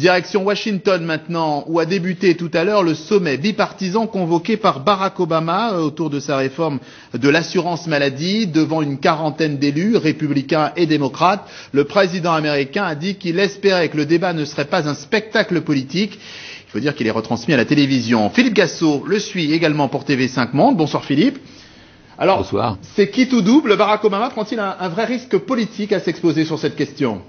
Direction Washington maintenant, où a débuté tout à l'heure le sommet bipartisan convoqué par Barack Obama autour de sa réforme de l'assurance maladie. Devant une quarantaine d'élus, républicains et démocrates, le président américain a dit qu'il espérait que le débat ne serait pas un spectacle politique. Il faut dire qu'il est retransmis à la télévision. Philippe Gassot le suit également pour TV5 Monde. Bonsoir Philippe. Alors, bonsoir. C'est qui tout double? Barack Obama prend-il un vrai risque politique à s'exposer sur cette question?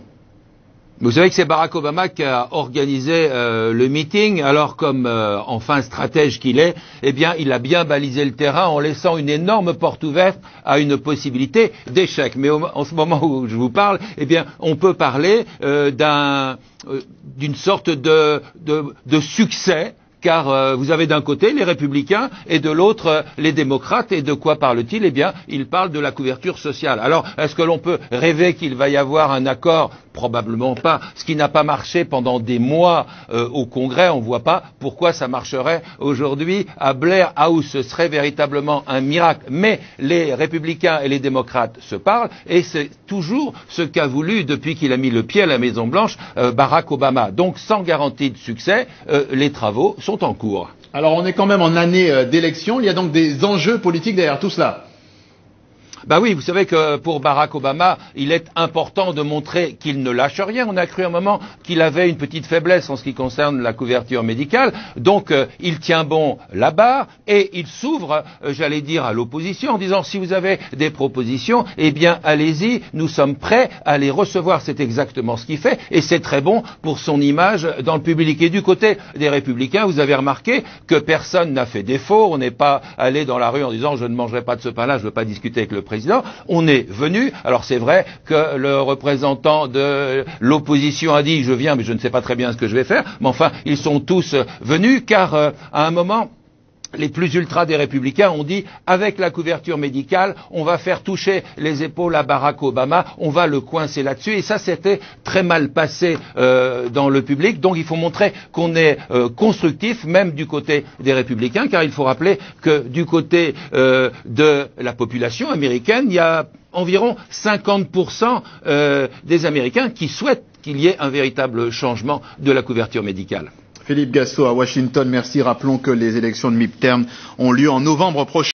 Vous savez que c'est Barack Obama qui a organisé le meeting, alors comme enfin stratège qu'il est, eh bien il a bien balisé le terrain en laissant une énorme porte ouverte à une possibilité d'échec. Mais en ce moment où je vous parle, eh bien on peut parler d'une sorte de succès. Car vous avez d'un côté les républicains et de l'autre les démocrates. Et de quoi parle-t-il? Eh bien, il parle de la couverture sociale. Alors, est-ce que l'on peut rêver qu'il va y avoir un accord? Probablement pas. Ce qui n'a pas marché pendant des mois au Congrès, on ne voit pas pourquoi ça marcherait aujourd'hui à Blair House. Ce serait véritablement un miracle. Mais les républicains et les démocrates se parlent et c'est toujours ce qu'a voulu, depuis qu'il a mis le pied à la Maison-Blanche, Barack Obama. Donc, sans garantie de succès, les travaux sont en cours. Alors on est quand même en année d'élection, il y a donc des enjeux politiques derrière tout cela. Bah oui, vous savez que pour Barack Obama, il est important de montrer qu'il ne lâche rien. On a cru un moment qu'il avait une petite faiblesse en ce qui concerne la couverture médicale. Donc, il tient bon la barre et il s'ouvre, j'allais dire, à l'opposition en disant si vous avez des propositions, eh bien, allez-y, nous sommes prêts à les recevoir. C'est exactement ce qu'il fait et c'est très bon pour son image dans le public. Et du côté des républicains, vous avez remarqué que personne n'a fait défaut. On n'est pas allé dans la rue en disant je ne mangerai pas de ce pain-là, je ne veux pas discuter avec le président. On est venu, alors c'est vrai que le représentant de l'opposition a dit je viens mais je ne sais pas très bien ce que je vais faire, mais enfin ils sont tous venus car à un moment les plus ultras des républicains ont dit avec la couverture médicale, on va faire toucher les épaules à Barack Obama, on va le coincer là-dessus. Et ça, c'était très mal passé dans le public. Donc il faut montrer qu'on est constructif, même du côté des républicains, car il faut rappeler que du côté de la population américaine, il y a environ 50% des Américains qui souhaitent qu'il y ait un véritable changement de la couverture médicale. Philippe Gassot à Washington, merci. Rappelons que les élections de mi-terme ont lieu en novembre prochain.